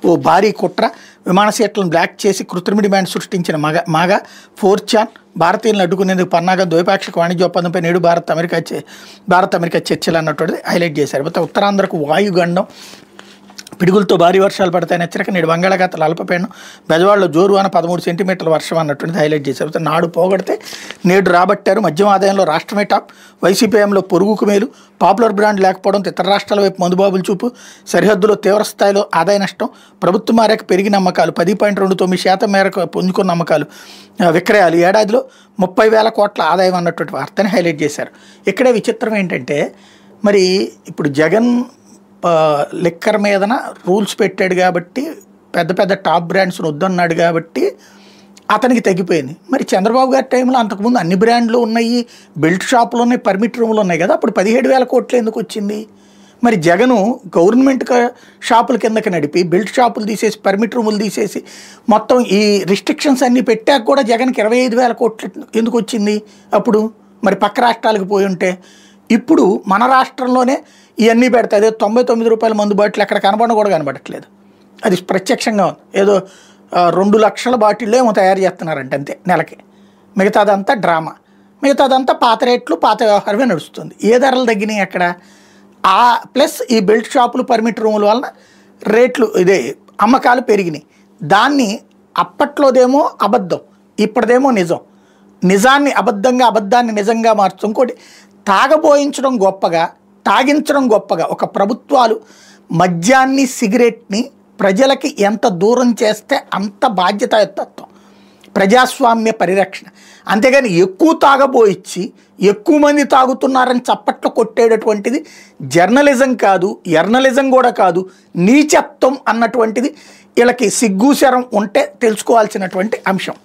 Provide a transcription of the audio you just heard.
ఓ భారీ కుట్ర, విమాన సీట్లను బ్లాక్ చేసి కృత్రిమ డిమాండ్ సృష్టించిన మాగా 4chan, భారతీయులను అడ్డుకునేందుకు పన్నాగం, ద్వైపాక్షిక వాణిజ్య ఒప్పందంపై నేడు భారత్ అమెరికా చర్చలు అన్నటువంటిది హైలైట్ చేశారు. మొత్తం ఉత్తరాంధ్రకు వాయుగండం, పిడుగులతో భారీ వర్షాలు పడతాయని హెచ్చరిక, నేడు బంగాళాఖాతంలో అల్పపీడనం, బెజవాడలో జోరువాన 13 సెంటీమీటర్ల వర్షం అన్నటువంటిది హైలైట్ చేశారు. నాడు పోగొడితే నేడు రాబట్టారు, మద్యం ఆదాయంలో రాష్ట్రమే టాప్, వైసీపీఎంలో పొరుగుకు మేలు, పాపులర్ బ్రాండ్ లేకపోవడంతో ఇతర రాష్ట్రాల వైపు మందుబాబులు చూపు, సరిహద్దులో తీవ్ర స్థాయిలో ఆదాయ నష్టం, ప్రభుత్వం మారాక పెరిగిన అమ్మకాలు 10.29% మేరకు పుంజుకున్న అమ్మకాలు విక్రయాలు, ఏడాదిలో 30,000 కోట్ల ఆదాయం అన్నటువంటి వార్తని హైలైట్ చేశారు. ఇక్కడే విచిత్రం ఏంటంటే, మరి ఇప్పుడు జగన్ లిక్కర్ మీదన రూల్స్ పెట్టాడు కాబట్టి, పెద్ద పెద్ద టాప్ బ్రాండ్స్ వద్దన్నాడు కాబట్టి అతనికి తగ్గిపోయింది. మరి చంద్రబాబు గారి టైంలో అంతకుముందు అన్ని బ్రాండ్లు ఉన్నాయి, బెల్ట్ షాపులు ఉన్నాయి, పర్మిట్ రూములు ఉన్నాయి కదా, అప్పుడు 17,000 కోట్లు ఎందుకు వచ్చింది? మరి జగను గవర్నమెంట్ షాపుల కిందకి నడిపి బెల్ట్ షాపులు తీసేసి పర్మిట్ రూములు తీసేసి మొత్తం ఈ రిస్ట్రిక్షన్స్ అన్నీ పెట్టాక కూడా జగన్కి 25,000 కోట్లు ఎందుకు వచ్చింది అప్పుడు? మరి పక్క రాష్ట్రాలకు పోయి ఉంటే. ఇప్పుడు మన రాష్ట్రంలోనే ఇవన్నీ పెడతాయి. అదే 99 రూపాయల మందు బాటిల్ ఎక్కడ కనబడడం కూడా కనబడట్లేదు. అది ప్రత్యక్షంగా ఉంది. ఏదో 2 లక్షల బాటిల్లో ఏమో తయారు చేస్తున్నారంటే అంతే నెలకి. మిగతాదంతా డ్రామా, మిగతాదంతా పాత రేట్లు, పాత వ్యవహారమే నడుస్తుంది. ఏ ధరలు తగ్గినాయి అక్కడ? ప్లస్ ఈ బెల్ట్ షాపులు, పర్మిట్ రూముల వలన రేట్లు అమ్మకాలు పెరిగినాయి. దాన్ని అప్పట్లోదేమో అబద్ధం, ఇప్పటిదేమో నిజం. నిజాన్ని అబద్ధంగా, అబద్ధాన్ని నిజంగా మార్చడం. ఇంకోటి, తాగబోయించడం గొప్పగా, తాగించడం గొప్పగా. ఒక ప్రభుత్వాలు మద్యాన్ని, సిగరెట్ని ప్రజలకి ఎంత దూరం చేస్తే అంత బాధ్యతాయుతత్వం, ప్రజాస్వామ్య పరిరక్షణ. అంతేగాని ఎక్కువ తాగబోయిచ్చి ఎక్కువ మంది తాగుతున్నారని చప్పట్లు కొట్టేటటువంటిది జర్నలిజం కాదు, ఎర్నలిజం కూడా కాదు, నీచత్వం అన్నటువంటిది వీళ్ళకి సిగ్గుశరం ఉంటే తెలుసుకోవాల్సినటువంటి అంశం.